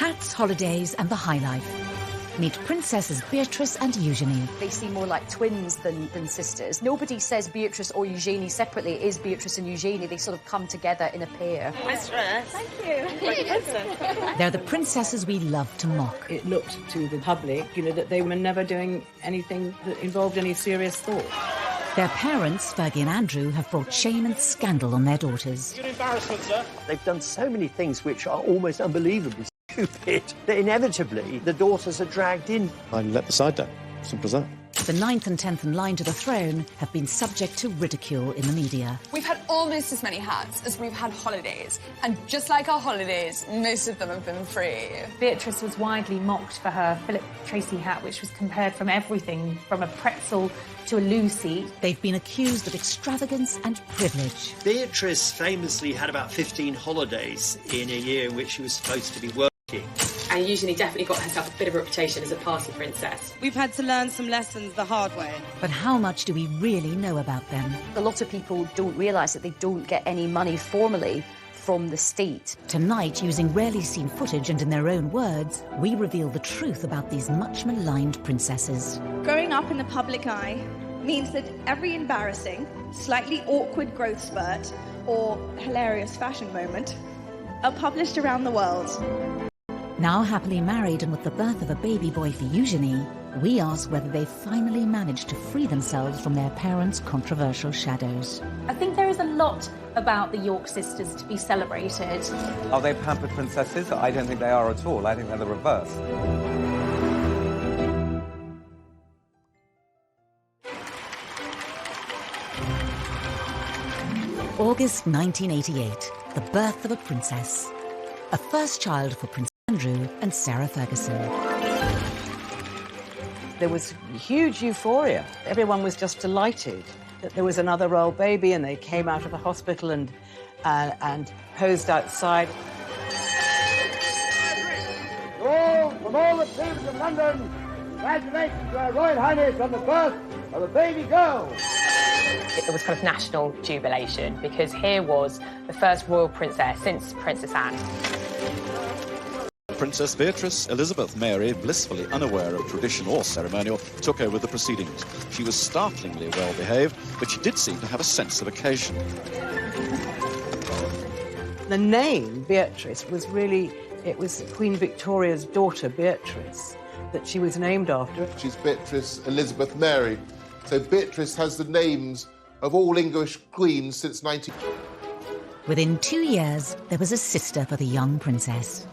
Hats, holidays and the high life. Meet Princesses Beatrice and Eugenie. They seem more like twins than sisters. Nobody says Beatrice or Eugenie separately. It is Beatrice and Eugenie. They sort of come together in a pair. Nice dress. Thank you. They're the princesses we love to mock. It looked to the public, that they were never doing anything that involved any serious thought. Their parents, Fergie and Andrew, have brought shame and scandal on their daughters. You're an embarrassment, sir. They've done so many things which are almost unbelievably stupid that inevitably the daughters are dragged in. I let the side down. Simple as that. The 9th and 10th in line to the throne have been subject to ridicule in the media. We've had almost as many hats as we've had holidays. And just like our holidays, most of them have been free. Beatrice was widely mocked for her Philip Tracy hat, which was compared from everything from a pretzel to a loo seat. They've been accused of extravagance and privilege. Beatrice famously had about 15 holidays in a year in which she was supposed to be working. And Eugenie definitely got herself a bit of a reputation as a party princess. We've had to learn some lessons the hard way. But how much do we really know about them? A lot of people don't realise that they don't get any money formally from the state. Tonight, using rarely seen footage and in their own words, we reveal the truth about these much maligned princesses. Growing up in the public eye means that every embarrassing, slightly awkward growth spurt or hilarious fashion moment are published around the world. Now happily married and with the birth of a baby boy for Eugenie, we ask whether they've finally managed to free themselves from their parents' controversial shadows. I think there is a lot about the York sisters to be celebrated. Are they pampered princesses? I don't think they are at all. I think they're the reverse. August 1988, the birth of a princess. A first child for Prince Andrew and Sarah Ferguson. There was huge euphoria. Everyone was just delighted that there was another royal baby, and they came out of the hospital and posed outside. From all the teams of London, congratulations to Her Royal Highness on the birth of a baby girl. It was kind of national jubilation because here was the first royal princess since Princess Anne. Princess Beatrice Elizabeth Mary, blissfully unaware of tradition or ceremonial, took over the proceedings. She was startlingly well behaved, but she did seem to have a sense of occasion. The name Beatrice was really, it was Queen Victoria's daughter, Beatrice, that she was named after. She's Beatrice Elizabeth Mary. So Beatrice has the names of all English queens since 19... Within 2 years, there was a sister for the young princess.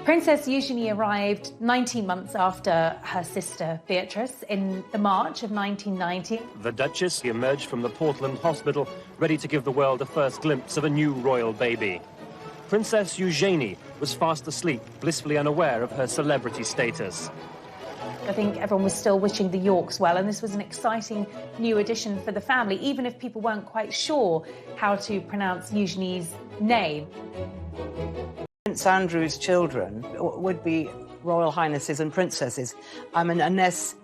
Princess Eugenie arrived 19 months after her sister Beatrice in the March of 1990. The Duchess emerged from the Portland Hospital, ready to give the world a first glimpse of a new royal baby. Princess Eugenie was fast asleep, blissfully unaware of her celebrity status. I think everyone was still wishing the Yorks well, and this was an exciting new addition for the family, even if people weren't quite sure how to pronounce Eugenie's name. Prince Andrew's children would be royal highnesses and princesses. Unless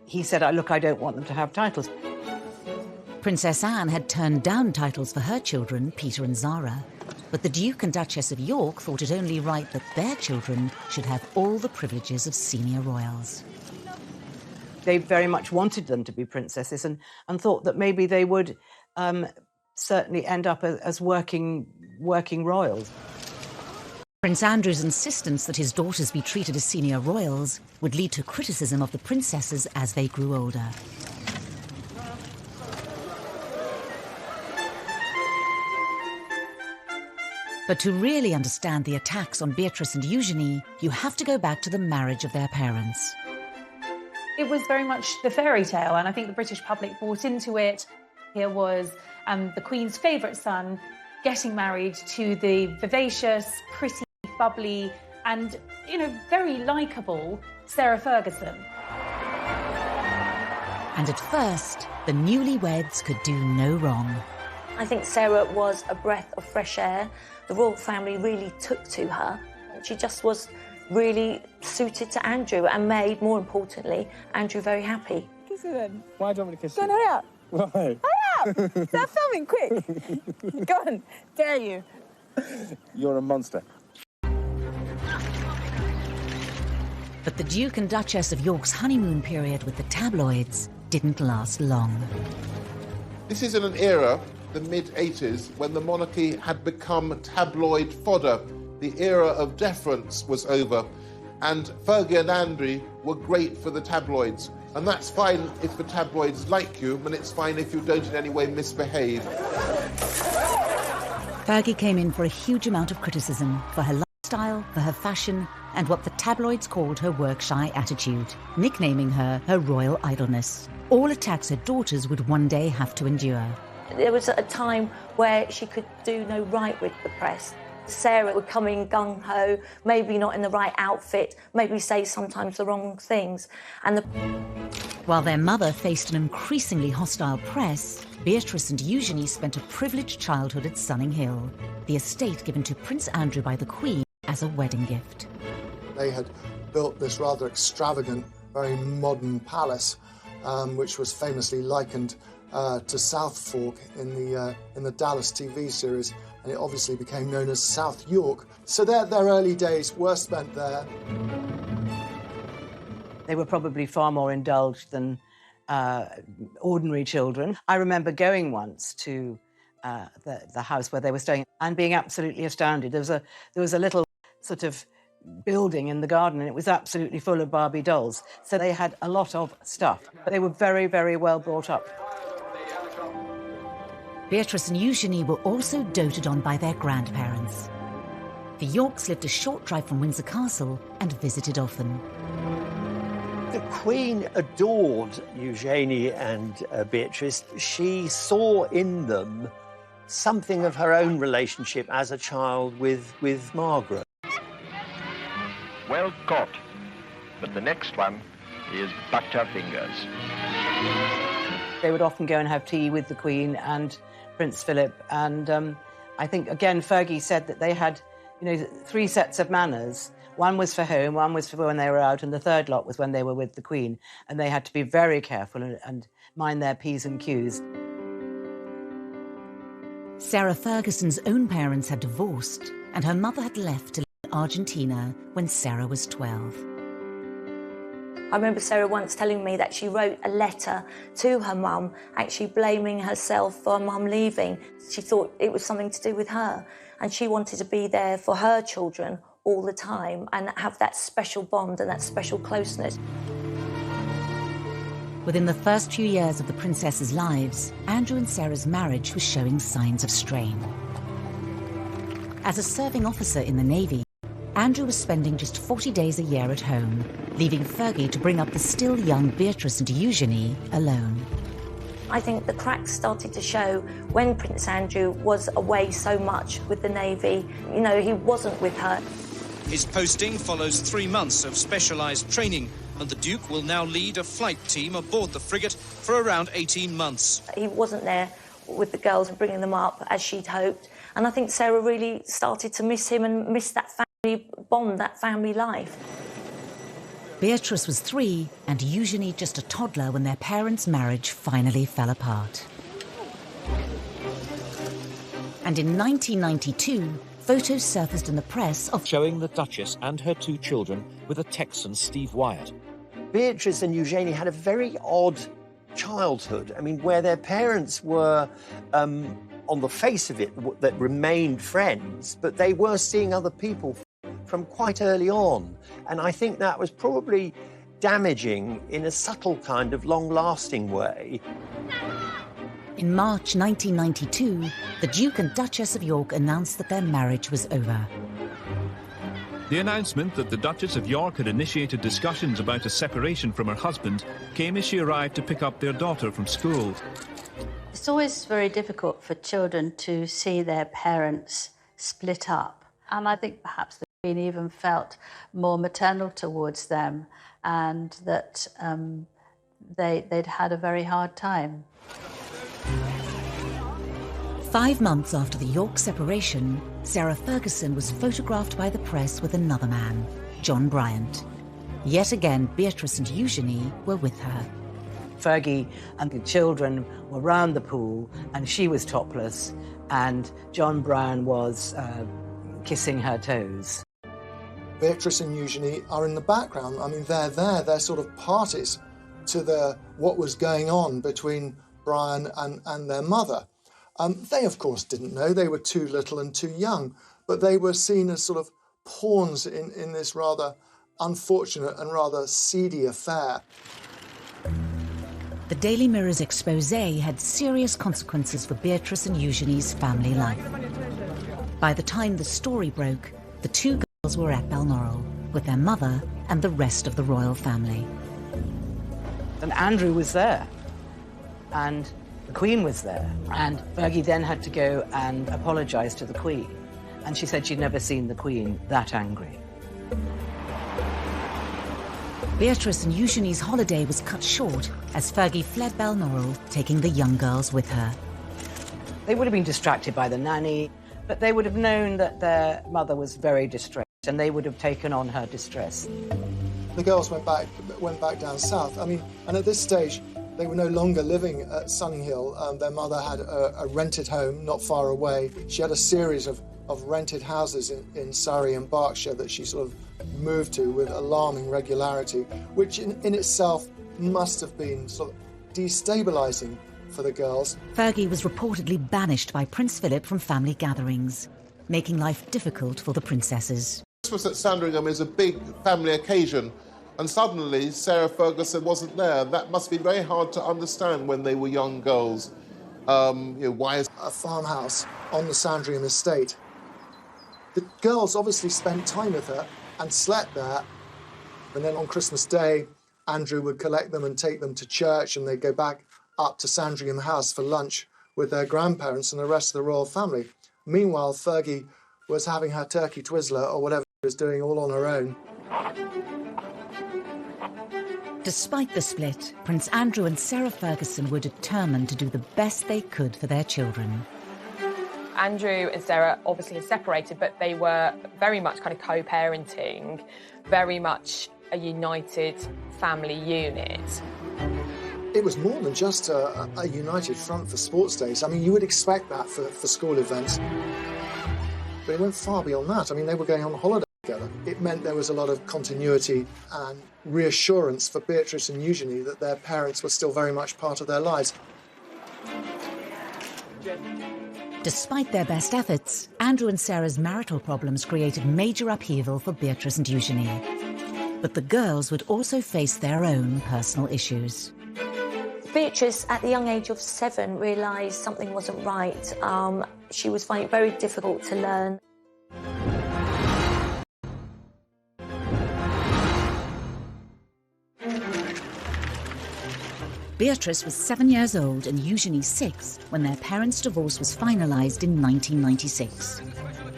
he said, look, I don't want them to have titles. Princess Anne had turned down titles for her children, Peter and Zara. But the Duke and Duchess of York thought it only right that their children should have all the privileges of senior royals. They very much wanted them to be princesses and thought that maybe they would certainly end up as working royals. Prince Andrew's insistence that his daughters be treated as senior royals would lead to criticism of the princesses as they grew older. But to really understand the attacks on Beatrice and Eugenie, you have to go back to the marriage of their parents. It was very much the fairy tale, and I think the British public bought into it. Here was the Queen's favourite son getting married to the vivacious, pretty, bubbly and, very likeable Sarah Ferguson. And at first, the newlyweds could do no wrong. I think Sarah was a breath of fresh air. The royal family really took to her. She just was really suited to Andrew and made, more importantly, Andrew very happy. Kiss her then. Why do you want me to kiss Go on, you? hurry up. Why? Hurry up! Start filming, quick. Go on, dare you. You're a monster. But the Duke and Duchess of York's honeymoon period with the tabloids didn't last long. This is in an era, the mid-80s, when the monarchy had become tabloid fodder. The era of deference was over, and Fergie and Andrew were great for the tabloids. And that's fine if the tabloids like you, and it's fine if you don't in any way misbehave. Fergie came in for a huge amount of criticism for her lifestyle, for her fashion, and what the tabloids called her work-shy attitude, nicknaming her royal idleness. All attacks her daughters would one day have to endure. There was a time where she could do no right with the press. Sarah would come in gung-ho, maybe not in the right outfit, maybe say sometimes the wrong things. While their mother faced an increasingly hostile press, Beatrice and Eugenie spent a privileged childhood at Sunning Hill, the estate given to Prince Andrew by the Queen as a wedding gift. They had built this rather extravagant, very modern palace, which was famously likened to South Fork in the Dallas TV series, and it obviously became known as South York. So their early days were spent there. They were probably far more indulged than ordinary children. I remember going once to the house where they were staying and being absolutely astounded. There was a little sort of building in the garden, and it was absolutely full of Barbie dolls. So they had a lot of stuff, but they were very, very well brought up. Beatrice and Eugenie were also doted on by their grandparents. The Yorks lived a short drive from Windsor Castle and visited often. The Queen adored Eugenie and Beatrice. She saw in them something of her own relationship as a child with Margaret. Well caught, but the next one is butter fingers. They would often go and have tea with the Queen and Prince Philip, and I think, again, Fergie said that they had, 3 sets of manners. One was for home, one was for when they were out, and the third lot was when they were with the Queen, and they had to be very careful and mind their P's and Q's. Sarah Ferguson's own parents had divorced, and her mother had left to live in Argentina when Sarah was 12. I remember Sarah once telling me that she wrote a letter to her mum, actually blaming herself for her mum leaving. She thought it was something to do with her, and she wanted to be there for her children all the time and have that special bond and that special closeness. Within the first few years of the princesses' lives, Andrew and Sarah's marriage was showing signs of strain. As a serving officer in the Navy, Andrew was spending just 40 days a year at home, leaving Fergie to bring up the still young Beatrice and Eugenie alone. I think the cracks started to show when Prince Andrew was away so much with the Navy. He wasn't with her. His posting follows 3 months of specialised training, and the Duke will now lead a flight team aboard the frigate for around 18 months. He wasn't there with the girls and bringing them up as she'd hoped. And I think Sarah really started to miss him and miss that family bond, that family life. Beatrice was 3 and Eugenie just a toddler when their parents' marriage finally fell apart. And in 1992, photos surfaced in the press of showing the Duchess and her 2 children with a Texan, Steve Wyatt. Beatrice and Eugenie had a very odd childhood. I mean, where their parents were, on the face of it, that remained friends, but they were seeing other people from quite early on. And I think that was probably damaging in a subtle kind of long-lasting way. In March 1992, the Duke and Duchess of York announced that their marriage was over. The announcement that the Duchess of York had initiated discussions about a separation from her husband came as she arrived to pick up their daughter from school. It's always very difficult for children to see their parents split up. And I think perhaps the Queen even felt more maternal towards them, and that they'd had a very hard time. 5 months after the York separation, Sarah Ferguson was photographed by the press with another man, John Bryant. Yet again, Beatrice and Eugenie were with her. Fergie and the children were round the pool, and she was topless, and John Brown was kissing her toes. Beatrice and Eugenie are in the background. I mean, they're there, they're sort of parties to what was going on between Brian and their mother. They, of course, didn't know. They were too little and too young, but they were seen as sort of pawns in this rather unfortunate and rather seedy affair. The Daily Mirror's expose had serious consequences for Beatrice and Eugenie's family life. By the time the story broke, the two girls were at Balmoral with their mother and the rest of the royal family. And Andrew was there, and the Queen was there, and Fergie then had to go and apologise to the Queen, and she said she'd never seen the Queen that angry. Beatrice and Eugenie's holiday was cut short as Fergie fled Balmoral, taking the young girls with her. They would have been distracted by the nanny, but they would have known that their mother was very distressed, and they would have taken on her distress. The girls went back down south. I mean, and at this stage, they were no longer living at Sunninghill. Their mother had a rented home not far away. She had a series of rented houses in Surrey and Berkshire that she sort of moved to with alarming regularity, which in itself must have been sort of destabilising for the girls. Fergie was reportedly banished by Prince Philip from family gatherings, making life difficult for the princesses. Christmas at Sandringham is a big family occasion, and suddenly Sarah Ferguson wasn't there. That must be very hard to understand when they were young girls. Why is a farmhouse on the Sandringham estate? The girls obviously spent time with her and slept there, and then on Christmas Day, Andrew would collect them and take them to church, and they'd go back up to Sandringham House for lunch with their grandparents and the rest of the royal family. Meanwhile, Fergie was having her turkey twizzler or whatever she was doing all on her own. Despite the split, Prince Andrew and Sarah Ferguson were determined to do the best they could for their children. Andrew and Sarah obviously had separated, but they were very much kind of co-parenting, very much a united family unit. It was more than just a united front for sports days. I mean, you would expect that for school events. But it went far beyond that. I mean, they were going on holiday together. It meant there was a lot of continuity and reassurance for Beatrice and Eugenie that their parents were still very much part of their lives. Despite their best efforts, Andrew and Sarah's marital problems created major upheaval for Beatrice and Eugenie. But the girls would also face their own personal issues. Beatrice, at the young age of 7, realised something wasn't right. She was finding it very difficult to learn. Beatrice was 7 years old and Eugenie 6 when their parents' divorce was finalised in 1996.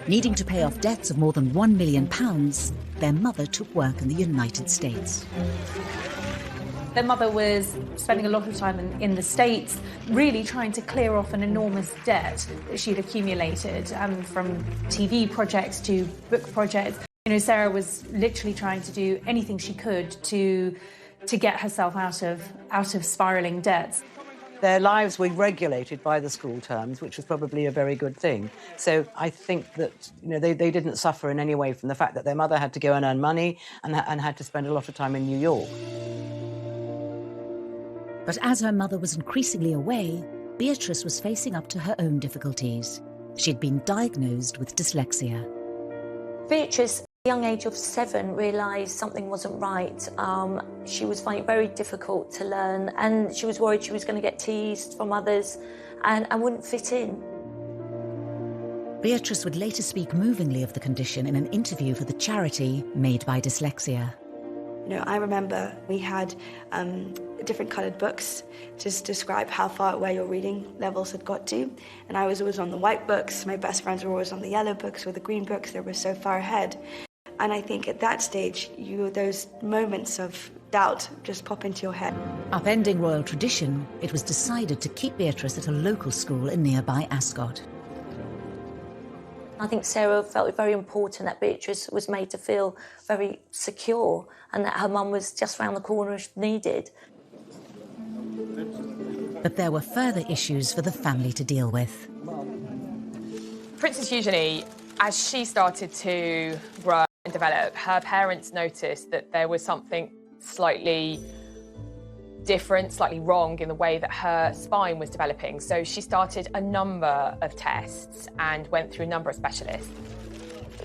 Needing to pay off debts of more than £1 million, their mother took work in the United States. Their mother was spending a lot of time in the States, really trying to clear off an enormous debt that she'd accumulated, from TV projects to book projects. You know, Sarah was literally trying to do anything she could to get herself out of spiralling debts. Their lives were regulated by the school terms, which was probably a very good thing. So I think that they didn't suffer in any way from the fact that their mother had to go and earn money and had to spend a lot of time in New York. But as her mother was increasingly away, Beatrice was facing up to her own difficulties. She'd been diagnosed with dyslexia. Beatrice, at the young age of 7, realised something wasn't right. She was finding it very difficult to learn, and she was worried she was going to get teased from others and wouldn't fit in. Beatrice would later speak movingly of the condition in an interview for the charity Made by Dyslexia. I remember we had different coloured books to describe how far away your reading levels had got to. And I was always on the white books. My best friends were always on the yellow books or the green books. They were so far ahead. And I think at that stage, those moments of doubt just pop into your head. Upending royal tradition, it was decided to keep Beatrice at a local school in nearby Ascot. I think Sarah felt it very important that Beatrice was made to feel very secure and that her mum was just round the corner if needed. But there were further issues for the family to deal with. Princess Eugenie, as she started to grow and develop, her parents noticed that there was something slightly different, slightly wrong in the way that her spine was developing. So she started a number of tests and went through a number of specialists.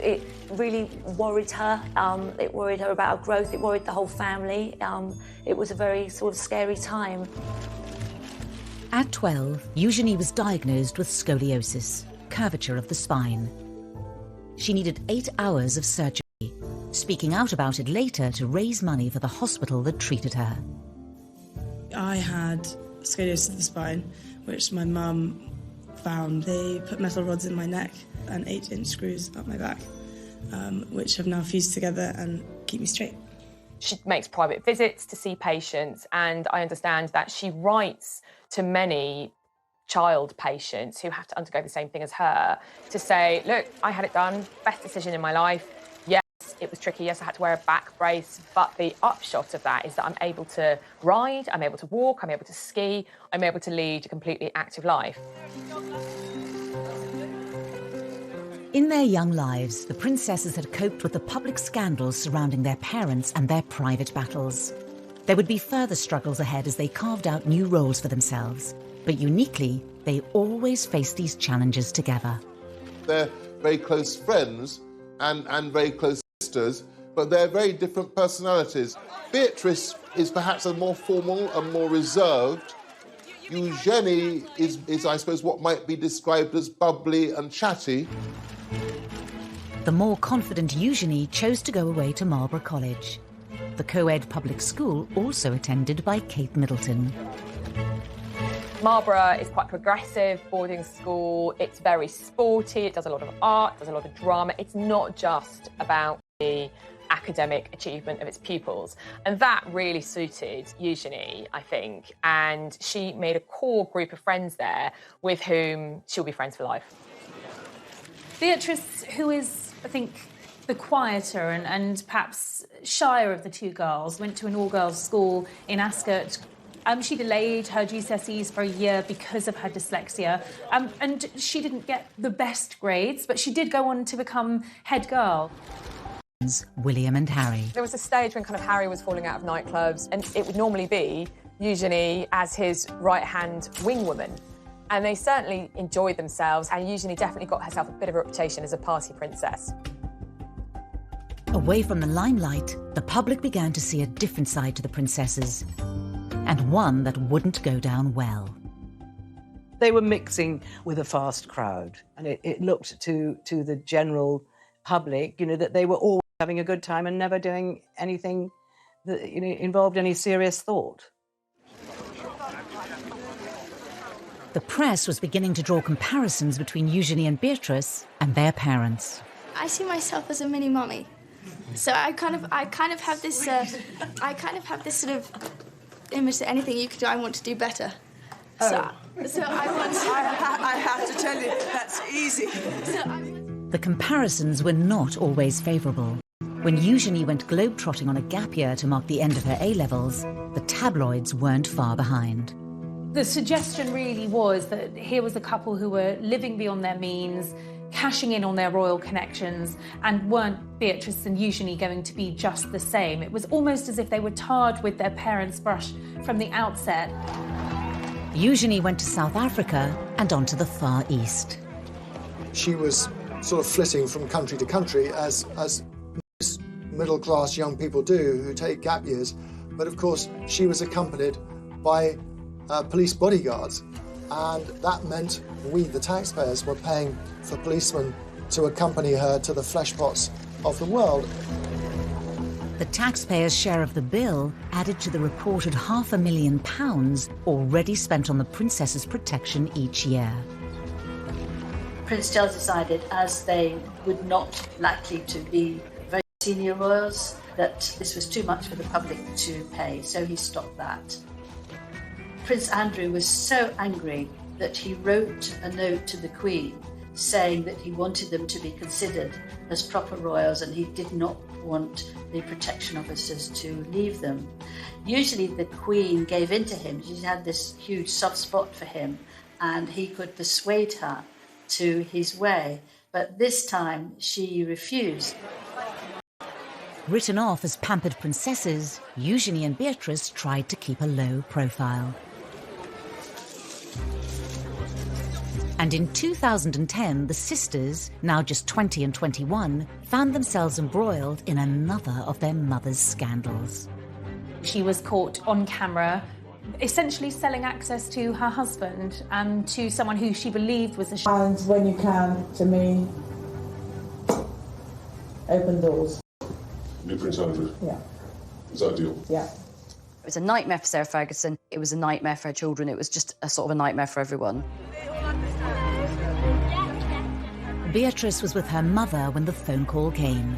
It really worried her. It worried her about her growth. It worried the whole family. It was a very sort of scary time. At 12, Eugenie was diagnosed with scoliosis, curvature of the spine. She needed 8 hours of surgery, speaking out about it later to raise money for the hospital that treated her. I had scoliosis of the spine, which my mum found. They put metal rods in my neck and 8-inch screws up my back, which have now fused together and keep me straight. She makes private visits to see patients, and I understand that she writes to many child patients who have to undergo the same thing as her to say, look, I had it done, best decision in my life. Yes, it was tricky. Yes, I had to wear a back brace, but the upshot of that is that I'm able to ride, I'm able to walk, I'm able to ski, I'm able to lead a completely active life. In their young lives, the princesses had coped with the public scandals surrounding their parents and their private battles. There would be further struggles ahead as they carved out new roles for themselves. But uniquely, they always faced these challenges together. They're very close friends and very close sisters, but they're very different personalities. Beatrice is perhaps a more formal and more reserved. Eugenie is, I suppose, what might be described as bubbly and chatty. The more confident Eugenie chose to go away to Marlborough College, the co-ed public school also attended by Kate Middleton. Marlborough is quite progressive boarding school. It's very sporty. It does a lot of art, does a lot of drama. It's not just about the academic achievement of its pupils. And that really suited Eugenie, I think. And she made a core group of friends there with whom she'll be friends for life. Beatrice, who is, I think, the quieter and perhaps shyer of the two girls, went to an all-girls school in Ascot. She delayed her GCSEs for a year because of her dyslexia, and she didn't get the best grades, but she did go on to become head girl. William and Harry. There was a stage when kind of Harry was falling out of nightclubs, and it would normally be Eugenie as his right-hand wing woman. And they certainly enjoyed themselves, and Eugenie definitely got herself a bit of a reputation as a party princess. Away from the limelight, the public began to see a different side to the princesses, and one that wouldn't go down well. They were mixing with a fast crowd, and it looked to the general public, you know, that they were always having a good time and never doing anything that, you know, involved any serious thought. The press was beginning to draw comparisons between Eugenie and Beatrice and their parents. I see myself as a mini mummy, so I kind of have this sort of image that anything you could do, I want to do better. So I want to... I have to tell you, that's easy. The comparisons were not always favourable. When Eugenie went globetrotting on a gap year to mark the end of her A-levels, the tabloids weren't far behind. The suggestion really was that here was a couple who were living beyond their means, cashing in on their royal connections, and weren't Beatrice and Eugenie going to be just the same? It was almost as if they were tarred with their parents' brush from the outset. Eugenie went to South Africa and on to the Far East. She was sort of flitting from country to country, as most middle-class young people do who take gap years. But of course, she was accompanied by police bodyguards, and that meant we, the taxpayers, were paying for policemen to accompany her to the fleshpots of the world. The taxpayers' share of the bill added to the reported £500,000 already spent on the princess's protection each year. Prince Charles decided, as they would not likely to be very senior royals, that this was too much for the public to pay, so he stopped that. Prince Andrew was so angry that he wrote a note to the Queen saying that he wanted them to be considered as proper royals and he did not want the protection officers to leave them. Usually the Queen gave in to him. She had this huge soft spot for him and he could persuade her to his way, but this time she refused. Written off as pampered princesses, Eugenie and Beatrice tried to keep a low profile. And in 2010, the sisters, now just 20 and 21, found themselves embroiled in another of their mother's scandals. She was caught on camera, essentially selling access to her husband and to someone who she believed was a... And when you can, to me, open doors. New Prince Andrew? Yeah. Is that a deal? Yeah. It was a nightmare for Sarah Ferguson. It was a nightmare for her children. It was just a sort of a nightmare for everyone. Beatrice was with her mother when the phone call came,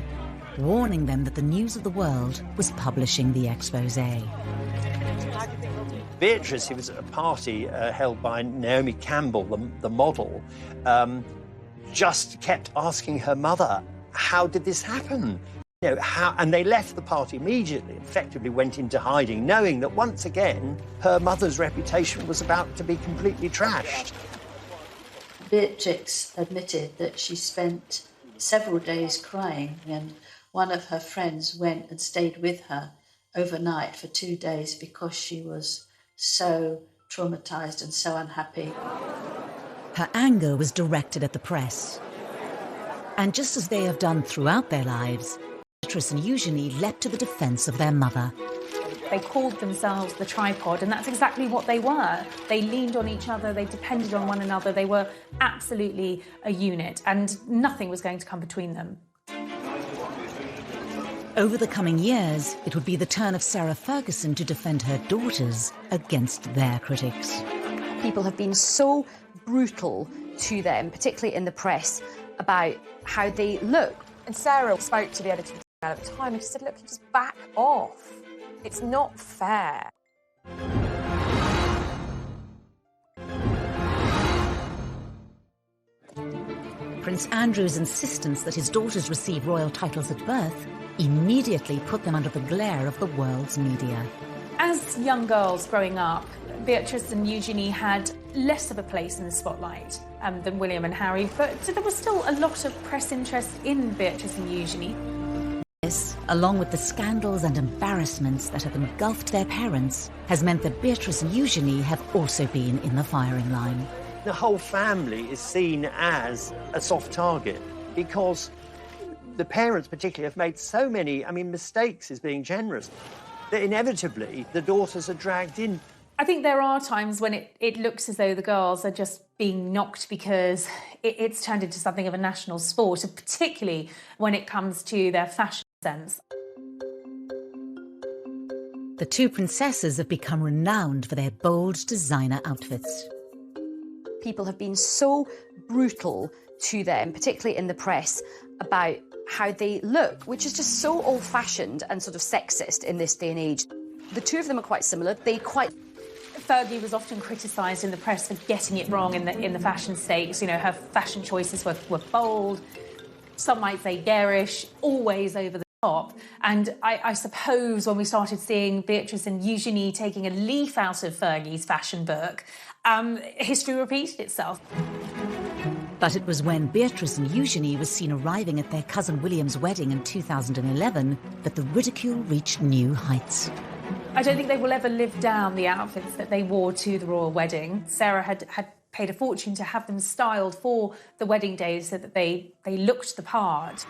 warning them that the News of the World was publishing the exposé. Beatrice, who was at a party held by Naomi Campbell, the model, just kept asking her mother, how did this happen? You know, how? And they left the party immediately, effectively went into hiding, knowing that once again, her mother's reputation was about to be completely trashed. Beatrix admitted that she spent several days crying when one of her friends went and stayed with her overnight for 2 days because she was so traumatised and so unhappy. Her anger was directed at the press. And just as they have done throughout their lives, Beatrice and Eugenie leapt to the defence of their mother. They called themselves the tripod, and that's exactly what they were. They leaned on each other, they depended on one another, they were absolutely a unit, and nothing was going to come between them. Over the coming years, it would be the turn of Sarah Ferguson to defend her daughters against their critics. People have been so brutal to them, particularly in the press, about how they look. And Sarah spoke to the editor at the time and she said, look, you just back off. It's not fair. Prince Andrew's insistence that his daughters receive royal titles at birth immediately put them under the glare of the world's media. As young girls growing up, Beatrice and Eugenie had less of a place in the spotlight than William and Harry, but there was still a lot of press interest in Beatrice and Eugenie. This, along with the scandals and embarrassments that have engulfed their parents, has meant that Beatrice and Eugenie have also been in the firing line. The whole family is seen as a soft target because the parents particularly have made so many, mistakes is being generous, that inevitably the daughters are dragged in. I think there are times when it looks as though the girls are just being knocked because it's turned into something of a national sport, and particularly when it comes to their fashion sense. The two princesses have become renowned for their bold designer outfits. People have been so brutal to them, particularly in the press, about how they look, which is just so old-fashioned and sort of sexist in this day and age. The two of them are quite similar. Fergie was often criticised in the press for getting it wrong in the fashion stakes. You know, her fashion choices were bold, some might say garish, always over the top. And I suppose when we started seeing Beatrice and Eugenie taking a leaf out of Fergie's fashion book, history repeated itself. But it was when Beatrice and Eugenie were seen arriving at their cousin William's wedding in 2011 that the ridicule reached new heights. I don't think they will ever live down the outfits that they wore to the royal wedding. Sarah had paid a fortune to have them styled for the wedding day so that they looked the part.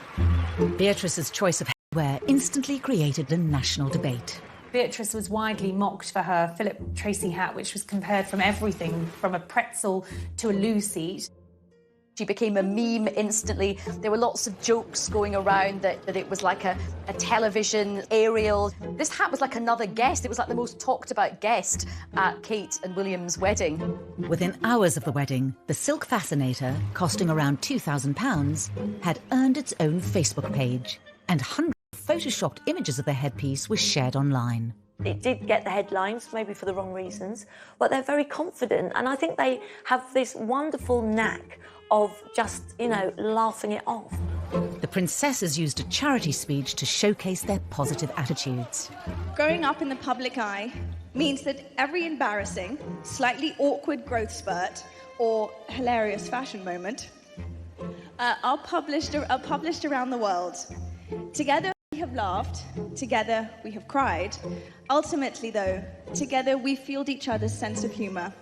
Beatrice's choice of hairwear instantly created a national debate. Beatrice was widely mocked for her Philip Tracy hat, which was compared from everything from a pretzel to a loo seat. She became a meme instantly. There were lots of jokes going around that it was like a television aerial. This hat was like another guest. It was like the most talked about guest at Kate and William's wedding. Within hours of the wedding, the silk fascinator, costing around £2,000, had earned its own Facebook page, and hundreds of photoshopped images of the headpiece were shared online. It did get the headlines, maybe for the wrong reasons, but they're very confident, and I think they have this wonderful knack of just, laughing it off. The princesses used a charity speech to showcase their positive attitudes. Growing up in the public eye means that every embarrassing, slightly awkward growth spurt or hilarious fashion moment are published around the world. Together We have laughed, together we have cried. Ultimately, though, together we fueled each other's sense of humour.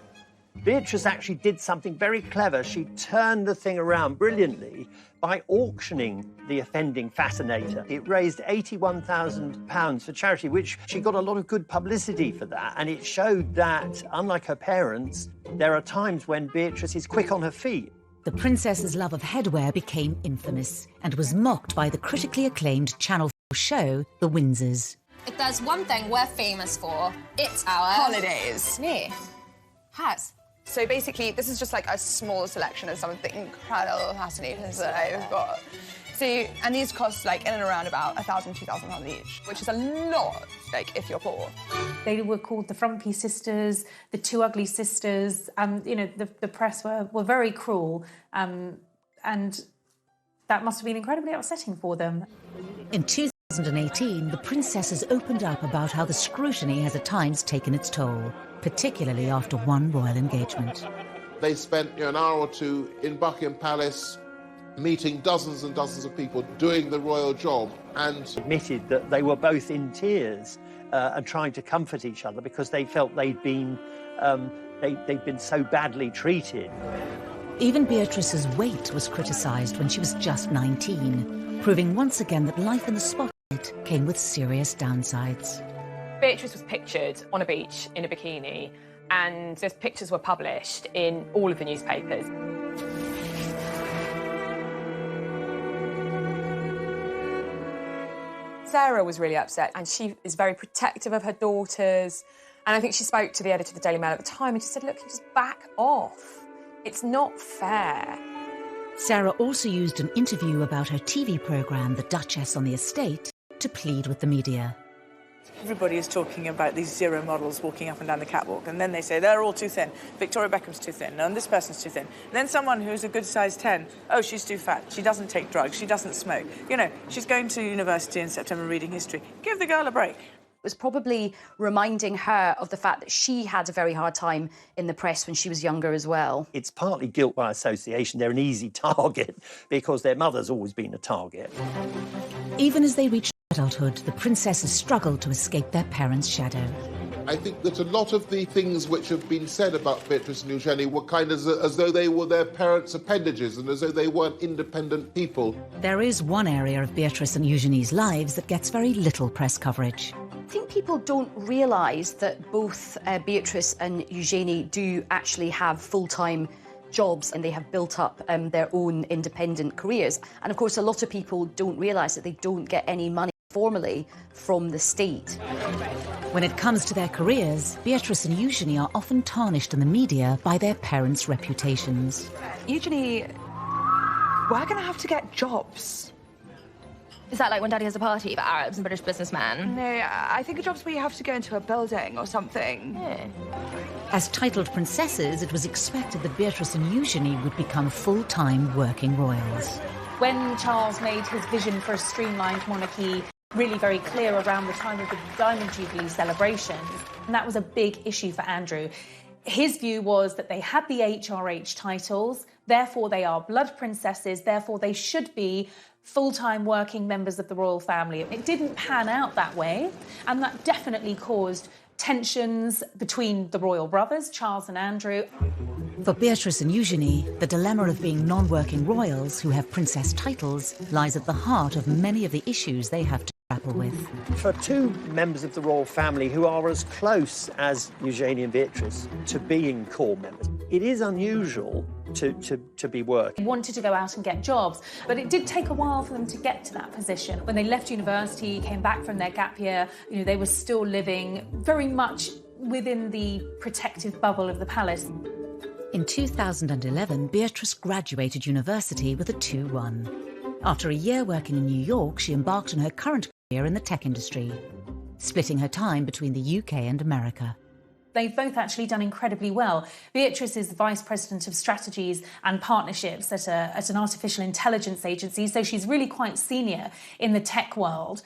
Beatrice actually did something very clever. She turned the thing around brilliantly by auctioning the offending fascinator. It raised £81,000 for charity, which she got a lot of good publicity for that. And it showed that, unlike her parents, there are times when Beatrice is quick on her feet. The princess's love of headwear became infamous and was mocked by the critically acclaimed Channel 4 show, The Windsors. If there's one thing we're famous for, it's our... holidays. Yeah. Has. So basically, this is just like a small selection of some of the incredible fascinators that I've got. So, and these cost like in and around about £1,000, £2,000 each, which is a lot, like if you're poor. They were called the Frumpy Sisters, the Two Ugly Sisters. You know, the press were very cruel, and that must have been incredibly upsetting for them. In 2018, the princesses opened up about how the scrutiny has at times taken its toll, particularly after one royal engagement. They spent an hour or two in Buckingham Palace meeting dozens and dozens of people, doing the royal job, and admitted that they were both in tears and trying to comfort each other because they felt they'd been so badly treated. Even Beatrice's weight was criticised when she was just 19, proving once again that life in the spotlight came with serious downsides. Beatrice was pictured on a beach in a bikini, and those pictures were published in all of the newspapers. Sarah was really upset, and she is very protective of her daughters. And I think she spoke to the editor of the Daily Mail at the time, and she said, look, you just back off. It's not fair. Sarah also used an interview about her TV programme, The Duchess on the Estate, to plead with the media. Everybody is talking about these zero models walking up and down the catwalk, and then they say they're all too thin. Victoria Beckham's too thin, and this person's too thin. And then someone who's a good size 10, oh, she's too fat, she doesn't take drugs, she doesn't smoke. You know, she's going to university in September reading history. Give the girl a break. It was probably reminding her of the fact that she had a very hard time in the press when she was younger as well. It's partly guilt by association. They're an easy target because their mother's always been a target. Even as they reached adulthood, the princesses struggled to escape their parents' shadow. I think that a lot of the things which have been said about Beatrice and Eugenie were kind of as though they were their parents' appendages and as though they weren't independent people. There is one area of Beatrice and Eugenie's lives that gets very little press coverage. I think people don't realise that both Beatrice and Eugenie do actually have full-time jobs, and they have built up their own independent careers. And of course, a lot of people don't realise that they don't get any money formally from the state. When it comes to their careers, Beatrice and Eugenie are often tarnished in the media by their parents' reputations. Eugenie, we're going to have to get jobs. Is that like when Daddy has a party for Arabs and British businessmen? No, I think a job's where you have to go into a building or something. Yeah. As titled princesses, it was expected that Beatrice and Eugenie would become full-time working royals. When Charles made his vision for a streamlined monarchy really very clear around the time of the Diamond Jubilee celebrations, and that was a big issue for Andrew. His view was that they had the HRH titles, therefore they are blood princesses, therefore they should be full-time working members of the royal family. It didn't pan out that way, and that definitely caused tensions between the royal brothers, Charles and Andrew. For Beatrice and Eugenie, the dilemma of being non-working royals who have princess titles lies at the heart of many of the issues they have to grapple with. For two members of the royal family who are as close as Eugenie and Beatrice to being core members, it is unusual to be working. They wanted to go out and get jobs, but it did take a while for them to get to that position. When they left university, came back from their gap year, you know, they were still living very much within the protective bubble of the palace. In 2011, Beatrice graduated university with a 2:1. After a year working in New York, she embarked on her current career in the tech industry, splitting her time between the UK and America. They've both actually done incredibly well. Beatrice is the Vice President of Strategies and Partnerships at an artificial intelligence agency, so she's really quite senior in the tech world.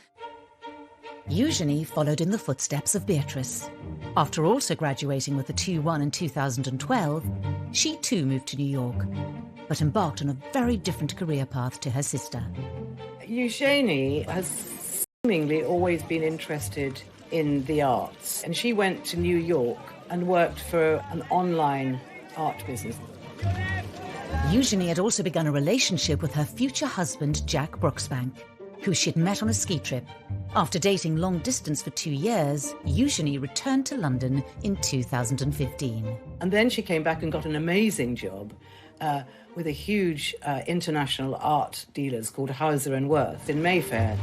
Eugenie followed in the footsteps of Beatrice. After also graduating with a 2:1 in 2012, she too moved to New York, but embarked on a very different career path to her sister. Eugenie has seemingly always been interested in the arts, and she went to New York and worked for an online art business. Eugenie had also begun a relationship with her future husband, Jack Brooksbank, who she'd met on a ski trip. After dating long distance for 2 years, Eugenie returned to London in 2015. And then she came back and got an amazing job with a huge international art dealers called Hauser & Wirth in Mayfair.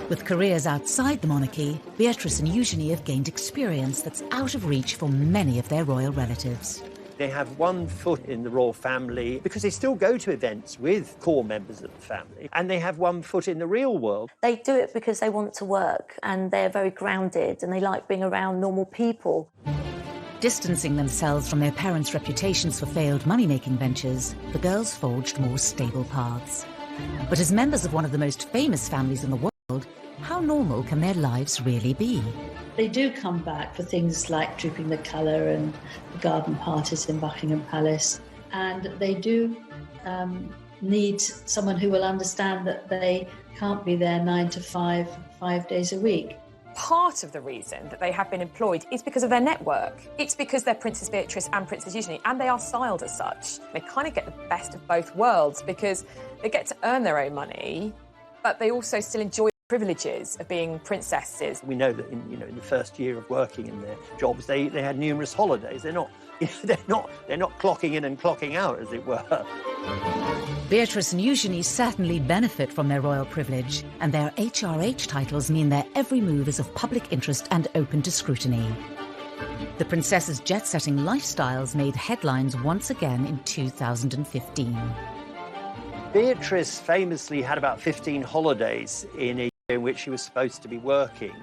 With careers outside the monarchy, Beatrice and Eugenie have gained experience that's out of reach for many of their royal relatives. They have one foot in the royal family because they still go to events with core members of the family, and they have one foot in the real world. They do it because they want to work and they're very grounded and they like being around normal people. Distancing themselves from their parents' reputations for failed money-making ventures, the girls forged more stable paths. But as members of one of the most famous families in the world, how normal can their lives really be? They do come back for things like Drooping the Colour and the garden parties in Buckingham Palace. And they do need someone who will understand that they can't be there 9 to 5, 5 days a week. Part of the reason that they have been employed is because of their network. It's because they're Princess Beatrice and Princess Eugenie, and they are styled as such. They kind of get the best of both worlds because they get to earn their own money, but they also still enjoy privileges of being princesses. We know that in the first year of working in their jobs, they had numerous holidays. They're not clocking in and clocking out, as it were. Beatrice and Eugenie certainly benefit from their royal privilege, and their HRH titles mean their every move is of public interest and open to scrutiny. The princess's jet-setting lifestyles made headlines once again in 2015. Beatrice famously had about 15 holidays in a year in which she was supposed to be working,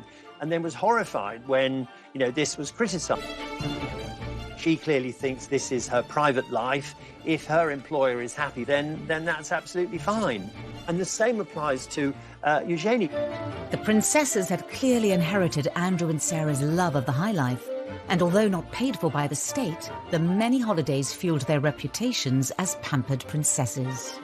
and then was horrified when, this was criticised. She clearly thinks this is her private life. If her employer is happy, then that's absolutely fine. And the same applies to Eugenie. The princesses had clearly inherited Andrew and Sarah's love of the high life, and although not paid for by the state, the many holidays fueled their reputations as pampered princesses.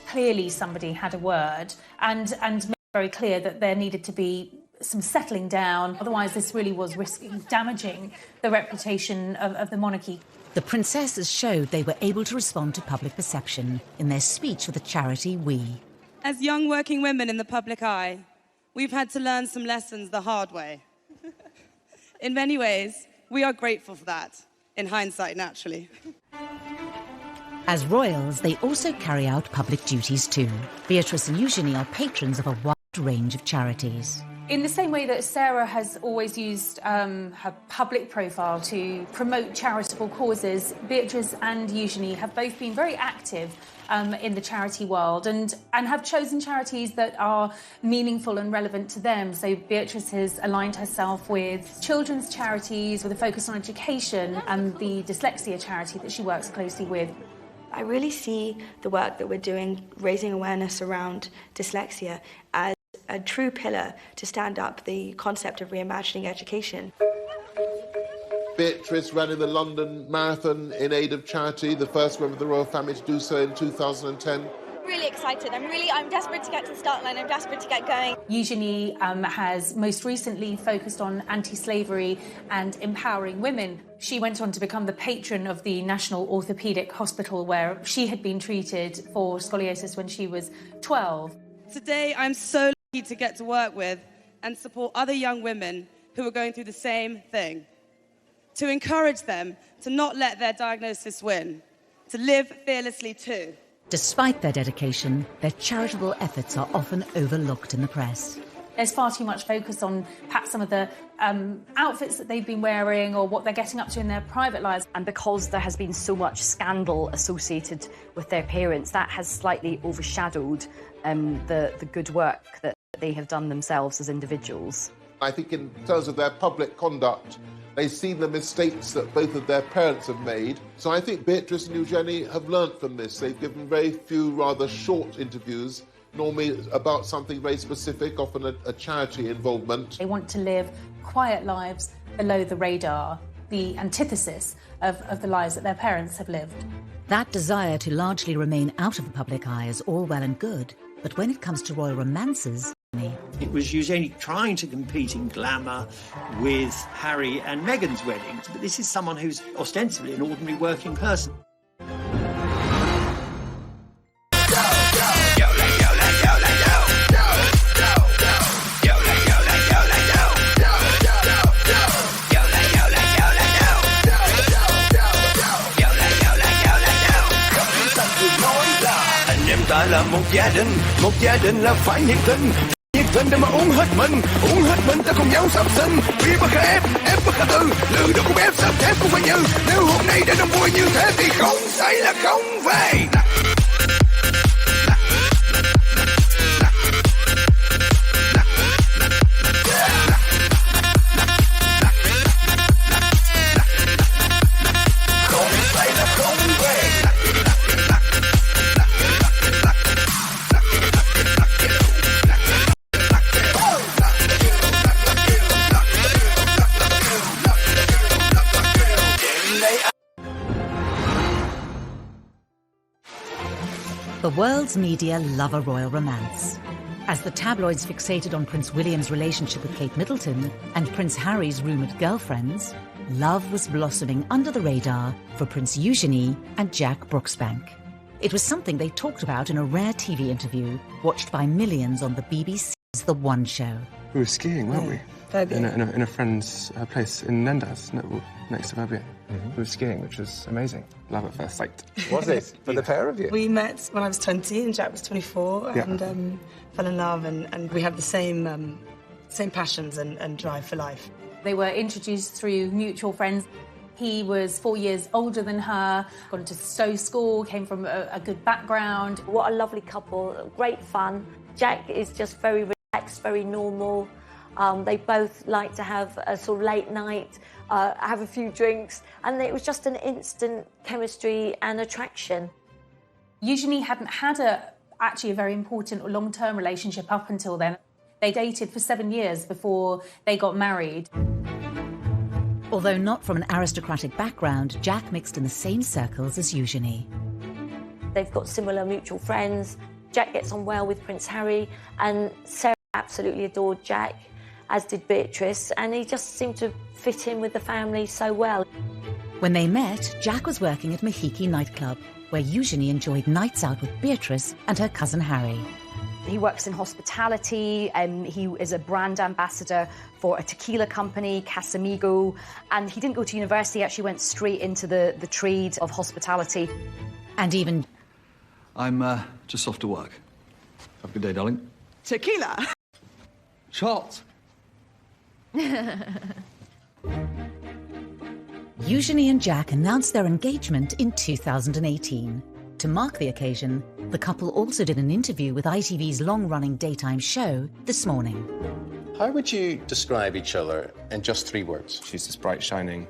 Clearly somebody had a word and made it very clear that there needed to be some settling down. Otherwise, this really was risking damaging the reputation of the monarchy. The princesses showed they were able to respond to public perception in their speech for the charity We. As young working women in the public eye, we've had to learn some lessons the hard way. In many ways, we are grateful for that, in hindsight, naturally. As royals, they also carry out public duties too. Beatrice and Eugenie are patrons of a wide range of charities. In the same way that Sarah has always used her public profile to promote charitable causes, Beatrice and Eugenie have both been very active in the charity world and have chosen charities that are meaningful and relevant to them. So Beatrice has aligned herself with children's charities with a focus on education and the dyslexia charity that she works closely with. I really see the work that we're doing, raising awareness around dyslexia, as a true pillar to stand up the concept of reimagining education. Beatrice ran in the London Marathon in aid of charity, the first member of the royal family to do so in 2010. Really excited. I'm desperate to get to the start line. I'm desperate to get going. Eugenie has most recently focused on anti-slavery and empowering women. She went on to become the patron of the National Orthopaedic Hospital, where she had been treated for scoliosis when she was 12. Today, I'm so lucky to get to work with and support other young women who are going through the same thing. To encourage them to not let their diagnosis win, to live fearlessly too. Despite their dedication, their charitable efforts are often overlooked in the press. There's far too much focus on perhaps some of the outfits that they've been wearing or what they're getting up to in their private lives. And because there has been so much scandal associated with their parents, that has slightly overshadowed the good work that they have done themselves as individuals. I think in terms of their public conduct, they see the mistakes that both of their parents have made. So I think Beatrice and Eugenie have learnt from this. They've given very few rather short interviews, normally about something very specific, often a charity involvement. They want to live quiet lives below the radar, the antithesis of the lives that their parents have lived. That desire to largely remain out of the public eye is all well and good, But when it comes to royal romances, it was Eugenie trying to compete in glamour with Harry and Meghan's weddings, but this is someone who's ostensibly an ordinary working person. Anh em ta là một gia đình là phải nhiệt tình để mà uống hết mình ta cùng nhau sắp sinh, vì bất khả ép bất khả tư, lừa được cũng ép sắp thép cũng phải như, nếu hôm nay đã đông vui như thế thì không say là không về. The world's media love a royal romance. As the tabloids fixated on Prince William's relationship with Kate Middleton and Prince Harry's rumoured girlfriends, love was blossoming under the radar for Prince Eugenie and Jack Brooksbank. It was something they talked about in a rare TV interview watched by millions on the BBC's The One Show. We were skiing, weren't we? In a friend's place in Nendas, next to Verbier. We were skiing, which was amazing. Love at first sight. Was it? For the pair of you? We met when I was 20 and Jack was 24 and fell in love and we had the same passions and drive for life. They were introduced through mutual friends. He was 4 years older than her, got into Stowe School, came from a good background. What a lovely couple, great fun. Jack is just very relaxed, very normal. They both like to have a sort of late night, have a few drinks, and it was just an instant chemistry and attraction. Eugenie hadn't had actually a very important or long-term relationship up until then. They dated for 7 years before they got married. Although not from an aristocratic background, Jack mixed in the same circles as Eugenie. They've got similar mutual friends. Jack gets on well with Prince Harry, and Sarah absolutely adored Jack, as did Beatrice, and he just seemed to fit in with the family so well. When they met, Jack was working at Mahiki nightclub, where Eugenie enjoyed nights out with Beatrice and her cousin Harry. He works in hospitality, he is a brand ambassador for a tequila company, Casamigo, and he didn't go to university, he actually went straight into the trade of hospitality. And even... I'm just off to work. Have a good day, darling. Tequila? Shot! Eugenie and Jack announced their engagement in 2018. To mark the occasion, the couple also did an interview with ITV's long-running daytime show This Morning. How would you describe each other in just 3 words? She's this bright, shining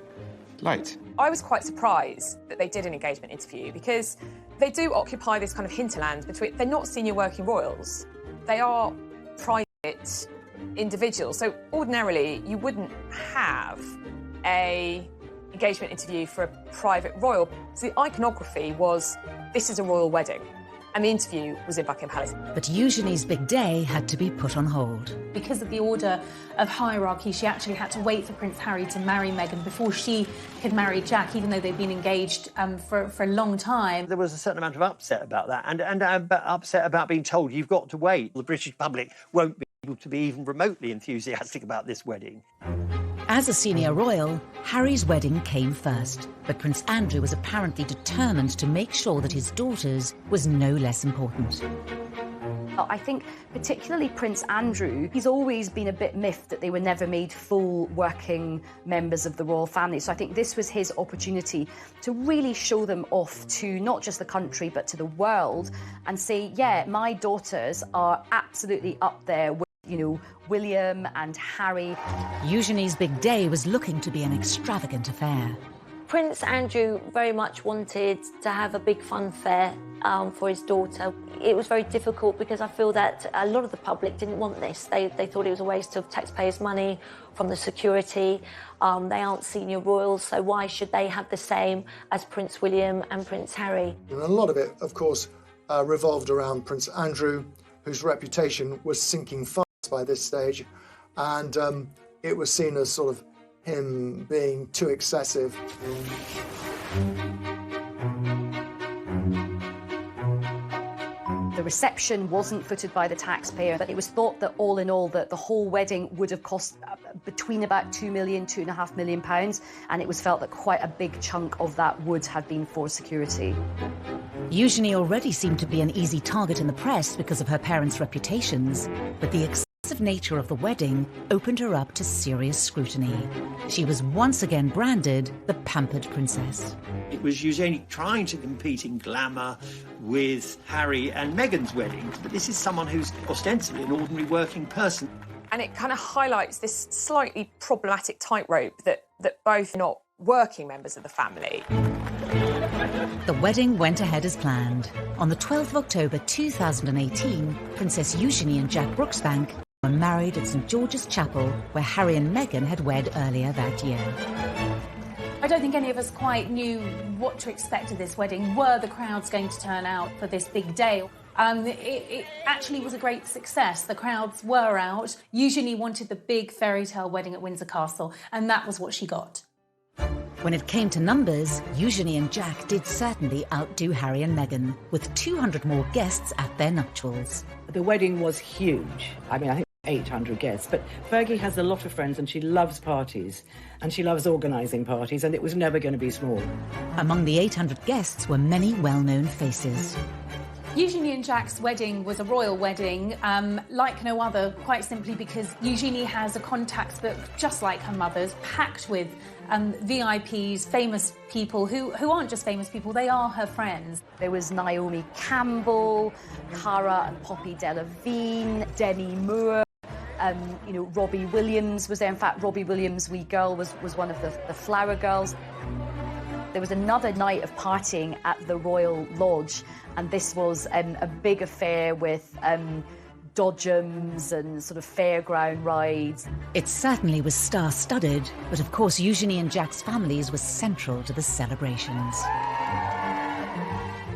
light. I was quite surprised that they did an engagement interview because they do occupy this kind of hinterland between... They're not senior working royals. They are private individuals. So ordinarily, you wouldn't have a engagement interview for a private royal. So the iconography was, this is a royal wedding. And the interview was in Buckingham Palace. But Eugenie's big day had to be put on hold. Because of the order of hierarchy, she actually had to wait for Prince Harry to marry Meghan before she could marry Jack, even though they'd been engaged for a long time. There was a certain amount of upset about that and upset about being told you've got to wait. The British public won't be able to be even remotely enthusiastic about this wedding. As a senior royal, Harry's wedding came first, but Prince Andrew was apparently determined to make sure that his daughter's was no less important. I think particularly Prince Andrew, he's always been a bit miffed that they were never made full working members of the royal family. So I think this was his opportunity to really show them off to not just the country but to the world and say, yeah, my daughters are absolutely up there with, you know, William and Harry. Eugenie's big day was looking to be an extravagant affair. Prince Andrew very much wanted to have a big fun fair for his daughter. It was very difficult because I feel that a lot of the public didn't want this. They thought it was a waste of taxpayers' money from the security. They aren't senior royals, so why should they have the same as Prince William and Prince Harry? And a lot of it, of course, revolved around Prince Andrew whose reputation was sinking fast by this stage, and it was seen as sort of him being too excessive. The reception wasn't footed by the taxpayer, but it was thought that all in all that the whole wedding would have cost between about £2 million, £2.5 million, and it was felt that quite a big chunk of that would have been for security. Eugenie already seemed to be an easy target in the press because of her parents' reputations, but the excessive nature of the wedding opened her up to serious scrutiny. She was once again branded the pampered princess. It was Eugenie trying to compete in glamour with Harry and Meghan's wedding, but this is someone who's ostensibly an ordinary working person. And it kind of highlights this slightly problematic tightrope that both are not working members of the family. The wedding went ahead as planned. On the 12th of October 2018, Princess Eugenie and Jack Brooksbank were married at St George's Chapel, where Harry and Meghan had wed earlier that year. I don't think any of us quite knew what to expect of this wedding. Were the crowds going to turn out for this big day? It actually was a great success. The crowds were out. Eugenie wanted the big fairy tale wedding at Windsor Castle, and that was what she got. When it came to numbers, Eugenie and Jack did certainly outdo Harry and Meghan, with 200 more guests at their nuptials. The wedding was huge. I mean, I think 800 guests, but Fergie has a lot of friends and she loves parties and she loves organising parties, and it was never going to be small. Among the 800 guests were many well-known faces. Eugenie and Jack's wedding was a royal wedding, like no other, quite simply because Eugenie has a contacts book, just like her mother's, packed with VIPs, famous people who aren't just famous people, they are her friends. There was Naomi Campbell, Cara and Poppy Delevingne, Demi Moore, Robbie Williams was there. In fact, Robbie Williams' wee girl was one of the Flower Girls. There was another night of partying at the Royal Lodge, and this was a big affair with dodgems and sort of fairground rides. It certainly was star-studded, but of course Eugenie and Jack's families were central to the celebrations.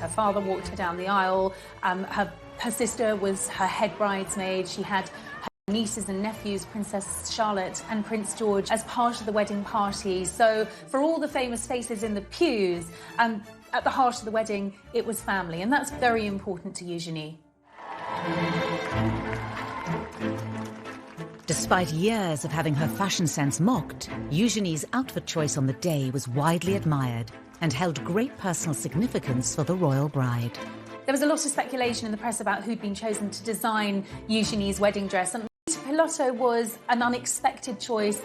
Her father walked her down the aisle. Her sister was her head bridesmaid. She had her nieces and nephews, Princess Charlotte and Prince George, as part of the wedding party. So for all the famous faces in the pews, at the heart of the wedding, it was family, and that's very important to Eugenie. Despite years of having her fashion sense mocked, Eugenie's outfit choice on the day was widely admired and held great personal significance for the royal bride. There was a lot of speculation in the press about who'd been chosen to design Eugenie's wedding dress, and Pilotto was an unexpected choice,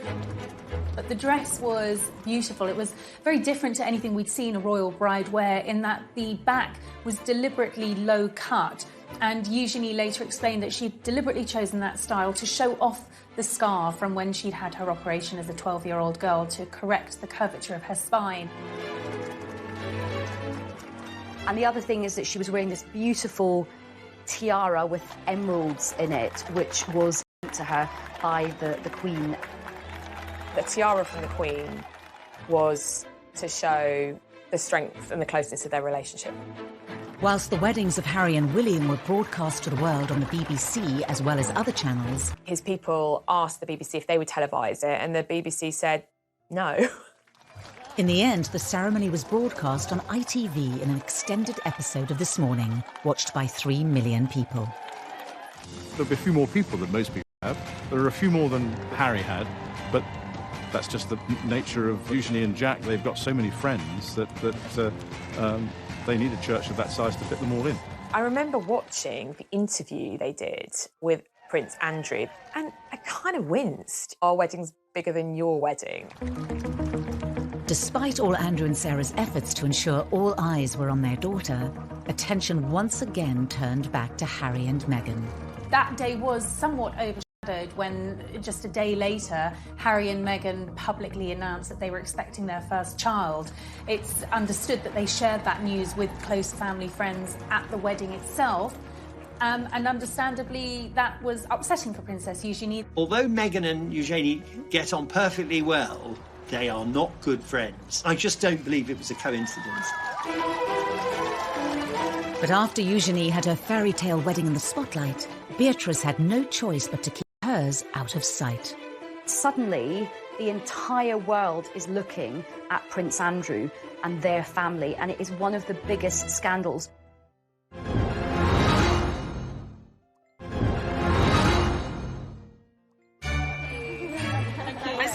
but the dress was beautiful. It was very different to anything we'd seen a royal bride wear, in that the back was deliberately low cut, and Eugenie later explained that she'd deliberately chosen that style to show off the scar from when she'd had her operation as a 12-year-old girl to correct the curvature of her spine. And the other thing is that she was wearing this beautiful tiara with emeralds in it, which was sent to her by the Queen. The tiara from the Queen was to show the strength and the closeness of their relationship. Whilst the weddings of Harry and William were broadcast to the world on the BBC as well as other channels, his people asked the BBC if they would televise it, and the BBC said no. In the end, the ceremony was broadcast on ITV in an extended episode of This Morning, watched by 3 million people. There'll be a few more people than most people have. There are a few more than Harry had, but that's just the nature of Eugenie and Jack. They've got so many friends that they need a church of that size to fit them all in. I remember watching the interview they did with Prince Andrew, and I kind of winced. Our wedding's bigger than your wedding. Despite all Andrew and Sarah's efforts to ensure all eyes were on their daughter, attention once again turned back to Harry and Meghan. That day was somewhat overshadowed when, just a day later, Harry and Meghan publicly announced that they were expecting their first child. It's understood that they shared that news with close family friends at the wedding itself, and understandably that was upsetting for Princess Eugenie. Although Meghan and Eugenie get on perfectly well, they are not good friends. I just don't believe it was a coincidence. But after Eugenie had her fairy tale wedding in the spotlight, Beatrice had no choice but to keep hers out of sight. Suddenly, the entire world is looking at Prince Andrew and their family, and it is one of the biggest scandals.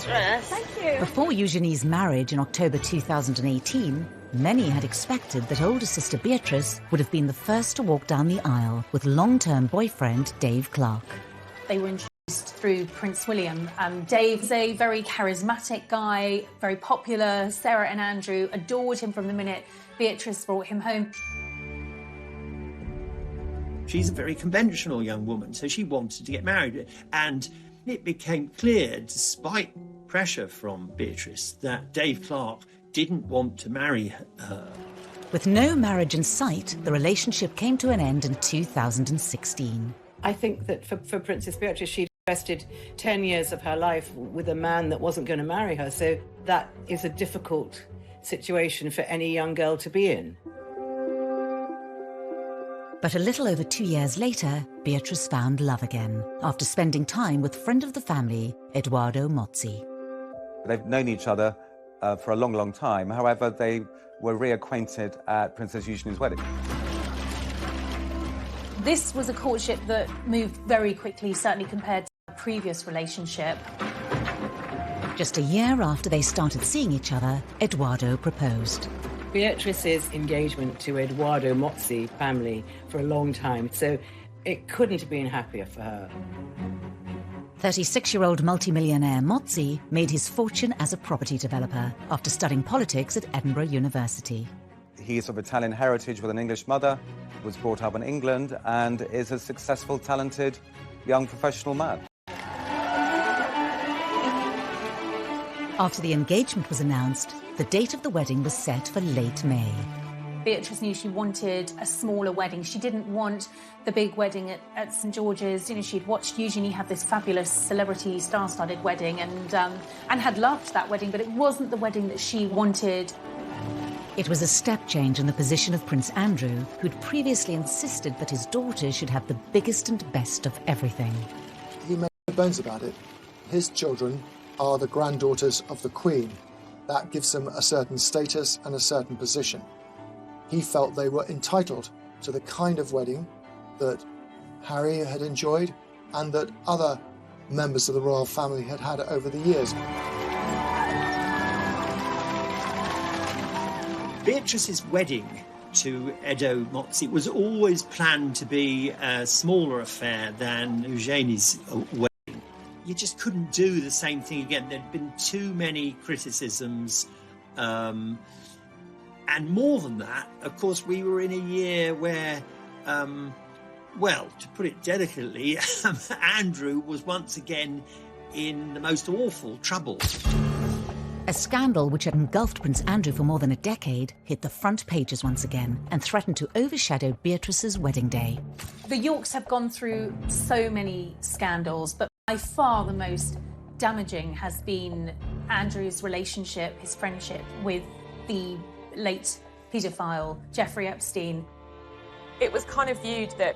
Thank you. Before Eugenie's marriage in October 2018, many had expected that older sister Beatrice would have been the first to walk down the aisle with long-term boyfriend Dave Clark. They were introduced through Prince William. Dave's a very charismatic guy, very popular. Sarah and Andrew adored him from the minute Beatrice brought him home. She's a very conventional young woman, so she wanted to get married. And it became clear, despite pressure from Beatrice, that Dave Clark didn't want to marry her. With no marriage in sight, the relationship came to an end in 2016. I think that for Princess Beatrice, she'd invested 10 years of her life with a man that wasn't going to marry her, so that is a difficult situation for any young girl to be in. But a little over 2 years later, Beatrice found love again, after spending time with friend of the family, Edoardo Mozzi. They've known each other for a long, long time. However, they were reacquainted at Princess Eugenie's wedding. This was a courtship that moved very quickly, certainly compared to a previous relationship. Just a year after they started seeing each other, Edoardo proposed. Beatrice's engagement to Edoardo Mozzi family for a long time, so it couldn't have been happier for her. 36-year-old multimillionaire Mozzi made his fortune as a property developer after studying politics at Edinburgh University. He's of Italian heritage with an English mother, was brought up in England, and is a successful, talented young professional man. After the engagement was announced, the date of the wedding was set for late May. Beatrice knew she wanted a smaller wedding. She didn't want the big wedding at St George's. You know, she'd watched Eugenie have this fabulous celebrity star-studded wedding and had loved that wedding, but it wasn't the wedding that she wanted. It was a step change in the position of Prince Andrew, who'd previously insisted that his daughters should have the biggest and best of everything. He made no bones about it. His children are the granddaughters of the Queen. That gives them a certain status and a certain position. He felt they were entitled to the kind of wedding that Harry had enjoyed and that other members of the royal family had had over the years. Beatrice's wedding to Edo Mozzi was always planned to be a smaller affair than Eugenie's wedding. You just couldn't do the same thing again. There'd been too many criticisms. And more than that, of course, we were in a year where, well, to put it delicately, Andrew was once again in the most awful trouble. A scandal which had engulfed Prince Andrew for more than a decade hit the front pages once again and threatened to overshadow Beatrice's wedding day. The Yorks have gone through so many scandals, but by far the most damaging has been Andrew's relationship, his friendship with the late paedophile Jeffrey Epstein. It was kind of viewed that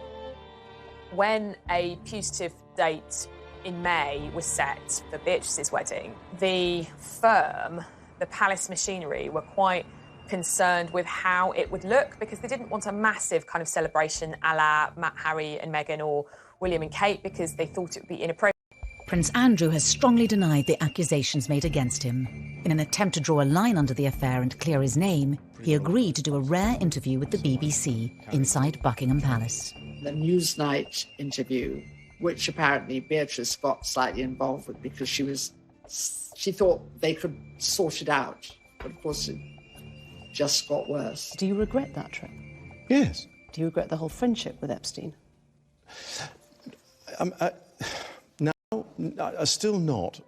when a putative date in May was set for Beatrice's wedding, the firm, the palace machinery, were quite concerned with how it would look because they didn't want a massive kind of celebration a la Harry and Meghan or William and Kate because they thought it would be inappropriate. Prince Andrew has strongly denied the accusations made against him. In an attempt to draw a line under the affair and clear his name, he agreed to do a rare interview with the BBC inside Buckingham Palace. The Newsnight interview, which apparently Beatrice got slightly involved with because she thought they could sort it out. But of course it just got worse. Do you regret that trip? Yes. Do you regret the whole friendship with Epstein? Still not.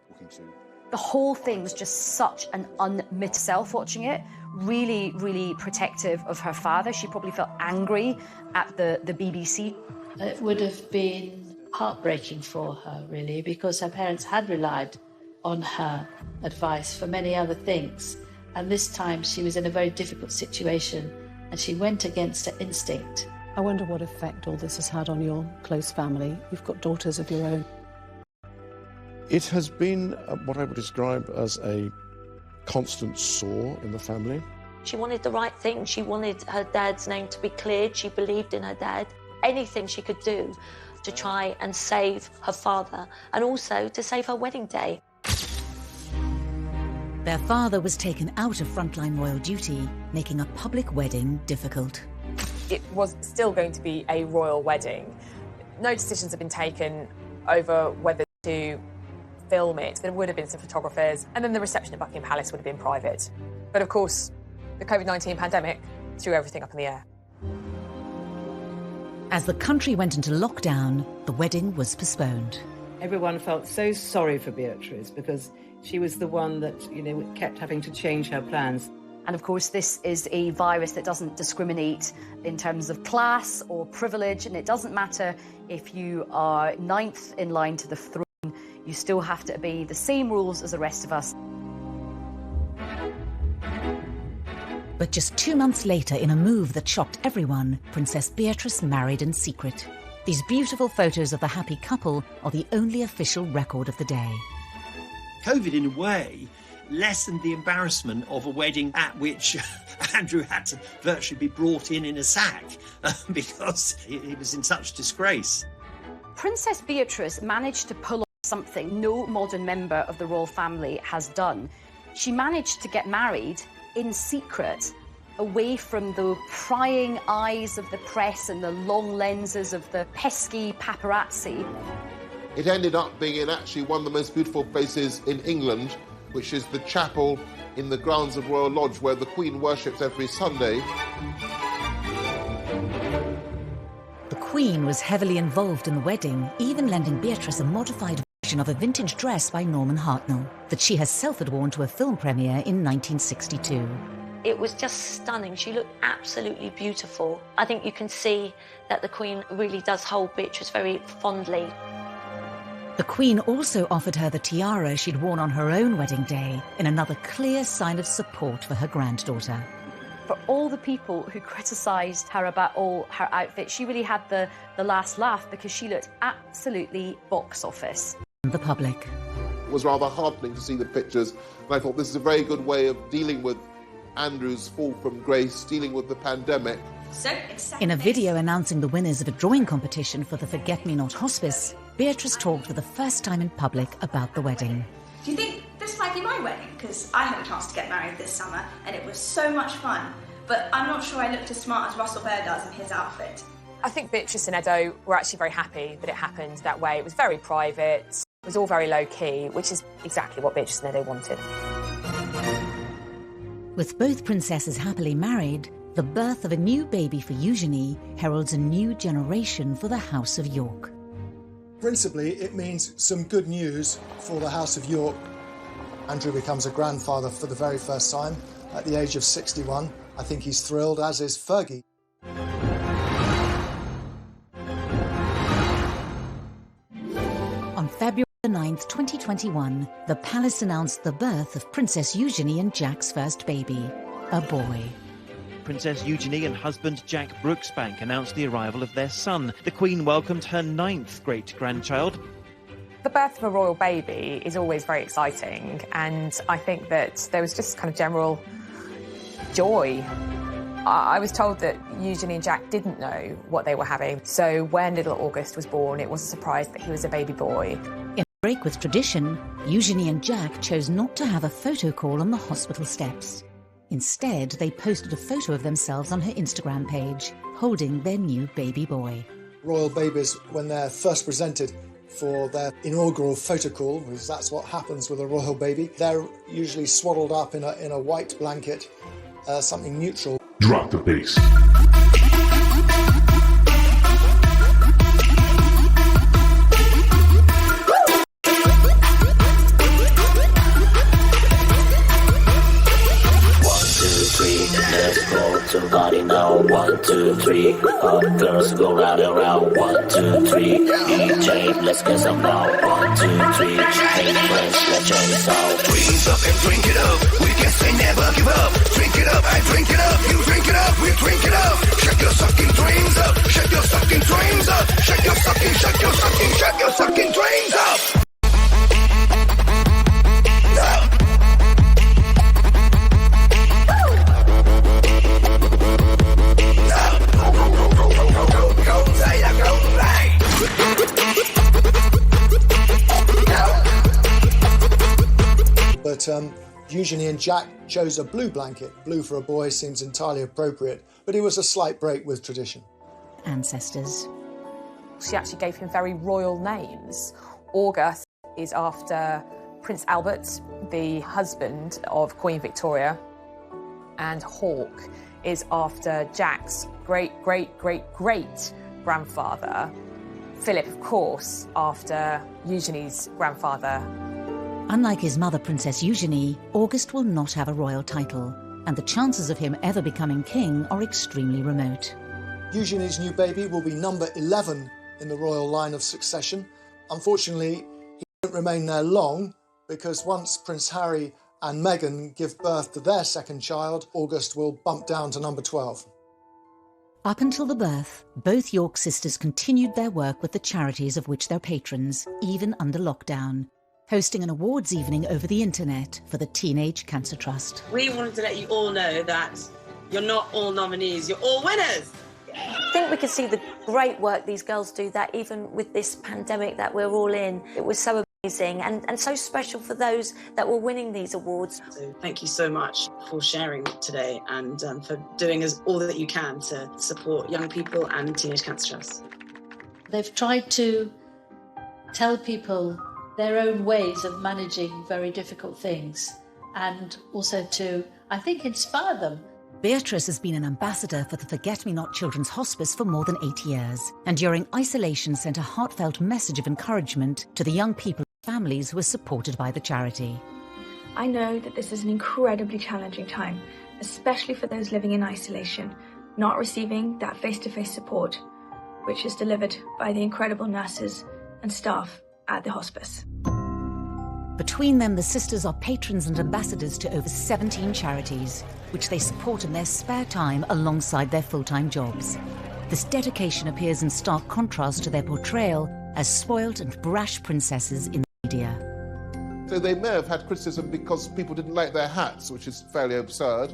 The whole thing was just such an unmet self watching it. Really, really protective of her father. She probably felt angry at the BBC. It would have been heartbreaking for her, really, because her parents had relied on her advice for many other things. And this time she was in a very difficult situation and she went against her instinct I wonder what effect all this has had on your close family. You've got daughters of your own. It has been what I would describe as a constant sore in the family. She wanted the right thing. She wanted her dad's name to be cleared. She believed in her dad. Anything she could do to try and save her father and also to save her wedding day. Their father was taken out of frontline royal duty, making a public wedding difficult. It was still going to be a royal wedding. No decisions have been taken over whether to film it. There would have been some photographers, and then the reception at Buckingham Palace would have been private. But of course, the COVID-19 pandemic threw everything up in the air. As the country went into lockdown, the wedding was postponed. Everyone felt so sorry for Beatrice because she was the one that, kept having to change her plans. And of course, this is a virus that doesn't discriminate in terms of class or privilege, and it doesn't matter if you are 9th in line to the throne, you still have to obey the same rules as the rest of us. But just 2 months later, in a move that shocked everyone, Princess Beatrice married in secret. These beautiful photos of the happy couple are the only official record of the day. COVID, in a way, lessened the embarrassment of a wedding at which Andrew had to virtually be brought in a sack because he was in such disgrace. Princess Beatrice managed to pull off something no modern member of the royal family has done. She managed to get married in secret, away from the prying eyes of the press and the long lenses of the pesky paparazzi. It ended up being in actually one of the most beautiful places in England, which is the chapel in the grounds of Royal Lodge, where the Queen worships every Sunday. The Queen was heavily involved in the wedding, even lending Beatrice a modified version of a vintage dress by Norman Hartnell that she herself had worn to a film premiere in 1962. It was just stunning. She looked absolutely beautiful. I think you can see that the Queen really does hold Beatrice very fondly. The Queen also offered her the tiara she'd worn on her own wedding day, in another clear sign of support for her granddaughter. For all the people who criticised her about all her outfits, she really had the last laugh because she looked absolutely box office. The public. It was rather heartening to see the pictures, and I thought this is a very good way of dealing with Andrew's fall from grace, dealing with the pandemic. In a video announcing the winners of a drawing competition for the Forget-Me-Not Hospice, Beatrice talked for the first time in public about the wedding. Do you think this might be my wedding? Because I had a chance to get married this summer and it was so much fun, but I'm not sure I looked as smart as Russell Bear does in his outfit. I think Beatrice and Edo were actually very happy that it happened that way. It was very private, it was all very low-key, which is exactly what Beatrice and Edo wanted. With both princesses happily married, the birth of a new baby for Eugenie heralds a new generation for the House of York. Principally, it means some good news for the House of York. Andrew becomes a grandfather for the very first time at the age of 61. I think he's thrilled, as is Fergie. On February 9th, 2021, the palace announced the birth of Princess Eugenie and Jack's first baby, a boy. Princess Eugenie and husband Jack Brooksbank announced the arrival of their son. The Queen welcomed her 9th great-grandchild. The birth of a royal baby is always very exciting, and I think that there was just kind of general joy. I was told that Eugenie and Jack didn't know what they were having, so when little August was born, it was a surprise that he was a baby boy. In a break with tradition, Eugenie and Jack chose not to have a photo call on the hospital steps. Instead, they posted a photo of themselves on her Instagram page, holding their new baby boy. Royal babies, when they're first presented for their inaugural photo call, because that's what happens with a royal baby, they're usually swaddled up in a white blanket, something neutral. Drop the bass. Let's go to body now. 1, 2, 3. All girls go round and round. 1, 2, 3. DJ, let's get some now. 1, 2, 3, hey friends, let's chase out. Dreams up and drink it up. We can say never give up. Drink it up and drink it up. You drink it up, we drink it up. Shake your sucking dreams up. Shake your sucking dreams up. Shake your sucking, shake your sucking, shake your sucking dreams up. But Eugenie and Jack chose a blue blanket. Blue for a boy seems entirely appropriate, but it was a slight break with tradition. Ancestors. She actually gave him very royal names. August is after Prince Albert, the husband of Queen Victoria, and Hawke is after Jack's great-great-great-great-grandfather. Philip, of course, after Eugenie's grandfather. Unlike his mother, Princess Eugenie, August will not have a royal title, and the chances of him ever becoming king are extremely remote. Eugenie's new baby will be number 11 in the royal line of succession. Unfortunately, he won't remain there long, because once Prince Harry and Meghan give birth to their second child, August will bump down to number 12. Up until the birth, both York sisters continued their work with the charities of which they're patrons, even under lockdown, hosting an awards evening over the internet for the Teenage Cancer Trust. We wanted to let you all know that you're not all nominees, you're all winners. I think we could see the great work these girls do, that even with this pandemic that we're all in, it was so amazing and so special for those that were winning these awards. So thank you so much for sharing today and for doing all that you can to support young people and Teenage Cancer Trust. They've tried to tell people their own ways of managing very difficult things and also to, I think, inspire them. Beatrice has been an ambassador for the Forget-Me-Not Children's Hospice for more than 8 years, and during isolation sent a heartfelt message of encouragement to the young people and families who were supported by the charity. I know that this is an incredibly challenging time, especially for those living in isolation, not receiving that face-to-face support, which is delivered by the incredible nurses and staff at the hospice. Between them, the sisters are patrons and ambassadors to over 17 charities, which they support in their spare time alongside their full-time jobs. This dedication appears in stark contrast to their portrayal as spoilt and brash princesses in the media. So they may have had criticism because people didn't like their hats, which is fairly absurd.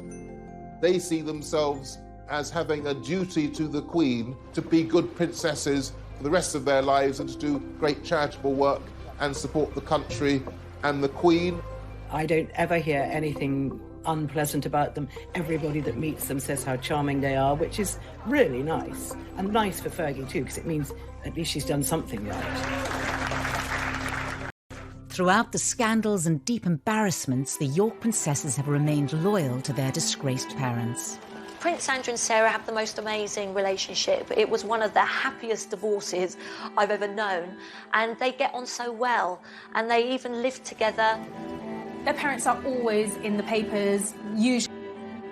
They see themselves as having a duty to the Queen to be good princesses for the rest of their lives and to do great charitable work and support the country and the Queen. I don't ever hear anything unpleasant about them. Everybody that meets them says how charming they are, which is really nice. And nice for Fergie too, because it means at least she's done something right. Throughout the scandals and deep embarrassments, the York princesses have remained loyal to their disgraced parents. Prince Andrew and Sarah have the most amazing relationship. It was one of the happiest divorces I've ever known, and they get on so well, and they even live together. Their parents are always in the papers, usually.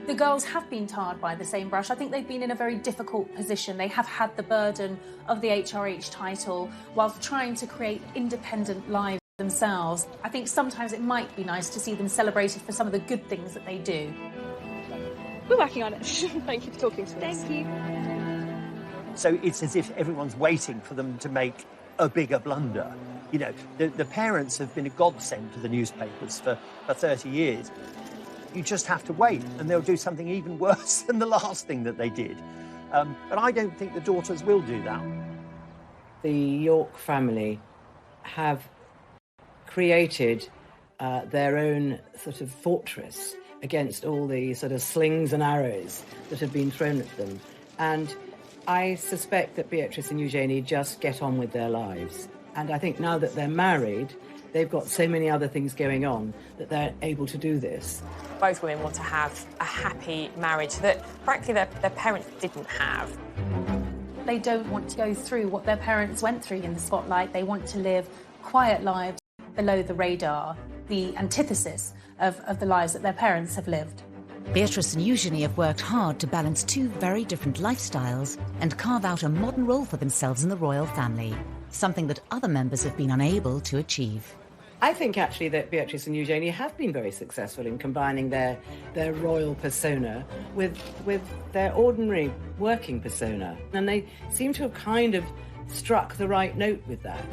The girls have been tarred by the same brush. I think they've been in a very difficult position. They have had the burden of the HRH title whilst trying to create independent lives themselves. I think sometimes it might be nice to see them celebrated for some of the good things that they do. We're working on it. Thank you for talking to us. Thank you. So it's as if everyone's waiting for them to make a bigger blunder. You know, the parents have been a godsend to the newspapers for 30 years. You just have to wait, and they'll do something even worse than the last thing that they did. But I don't think the daughters will do that. The York family have created their own sort of fortress against all the sort of slings and arrows that have been thrown at them. And I suspect that Beatrice and Eugenie just get on with their lives. And I think now that they're married, they've got so many other things going on that they're able to do this. Both women want to have a happy marriage that, frankly, their parents didn't have. They don't want to go through what their parents went through in the spotlight. They want to live quiet lives below the radar, the antithesis of the lives that their parents have lived. Beatrice and Eugenie have worked hard to balance two very different lifestyles and carve out a modern role for themselves in the royal family. something that other members have been unable to achieve. I think actually that Beatrice and Eugenie have been very successful in combining their royal persona with their ordinary working persona. And they seem to have kind of struck the right note with that.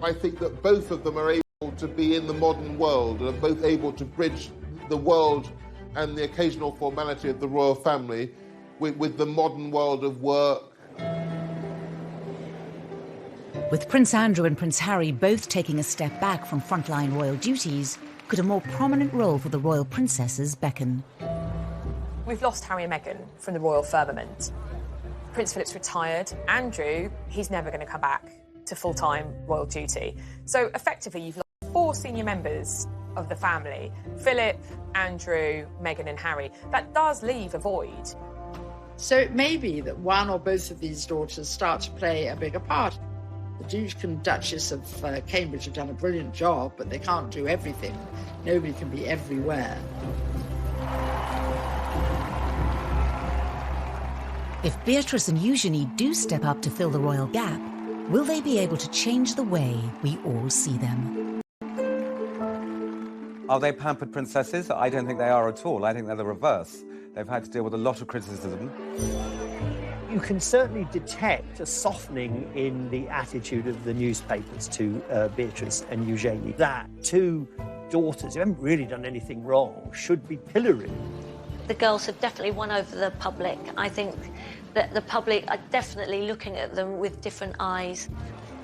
I think that both of them are able to be in the modern world and are both able to bridge the world and the occasional formality of the royal family with the modern world of work. With Prince Andrew and Prince Harry both taking a step back from frontline royal duties, could a more prominent role for the royal princesses beckon? We've lost Harry and Meghan from the royal firmament. Prince Philip's retired. Andrew, he's never going to come back to full-time royal duty. So effectively, you've lost 4 senior members of the family: Philip, Andrew, Meghan and Harry. That does leave a void. So it may be that one or both of these daughters start to play a bigger part. The Duke and Duchess of Cambridge have done a brilliant job, but they can't do everything. Nobody can be everywhere. If Beatrice and Eugenie do step up to fill the royal gap, will they be able to change the way we all see them? Are they pampered princesses? I don't think they are at all. I think they're the reverse. They've had to deal with a lot of criticism. You can certainly detect a softening in the attitude of the newspapers to Beatrice and Eugenie. That 2 daughters who haven't really done anything wrong should be pilloried. The girls have definitely won over the public. I think that the public are definitely looking at them with different eyes.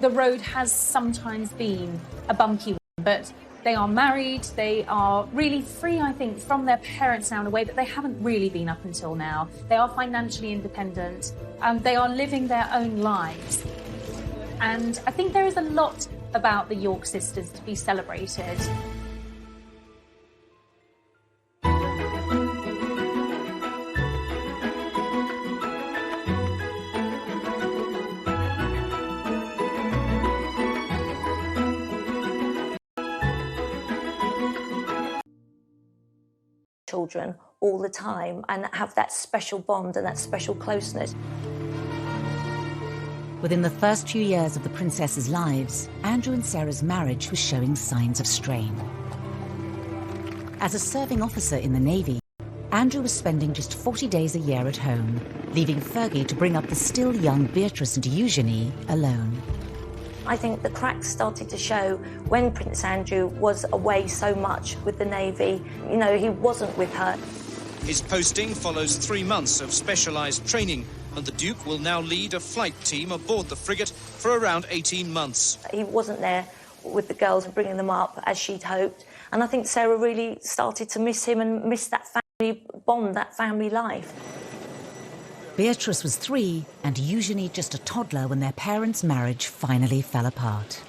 The road has sometimes been a bumpy one, but they are married, they are really free, I think, from their parents now in a way that they haven't really been up until now. They are financially independent, they are living their own lives. And I think there is a lot about the York sisters to be celebrated. Children all the time and have that special bond and that special closeness. Within the first few years of the princesses' lives, Andrew and Sarah's marriage was showing signs of strain. As a serving officer in the Navy, Andrew was spending just 40 days a year at home, leaving Fergie to bring up the still young Beatrice and Eugenie alone. I think the cracks started to show when Prince Andrew was away so much with the Navy. You know, he wasn't with her. His posting follows 3 months of specialised training, and the Duke will now lead a flight team aboard the frigate for around 18 months. He wasn't there with the girls and bringing them up as she'd hoped. And I think Sarah really started to miss him and miss that family bond, that family life. Beatrice was 3 and Eugenie just a toddler when their parents' marriage finally fell apart.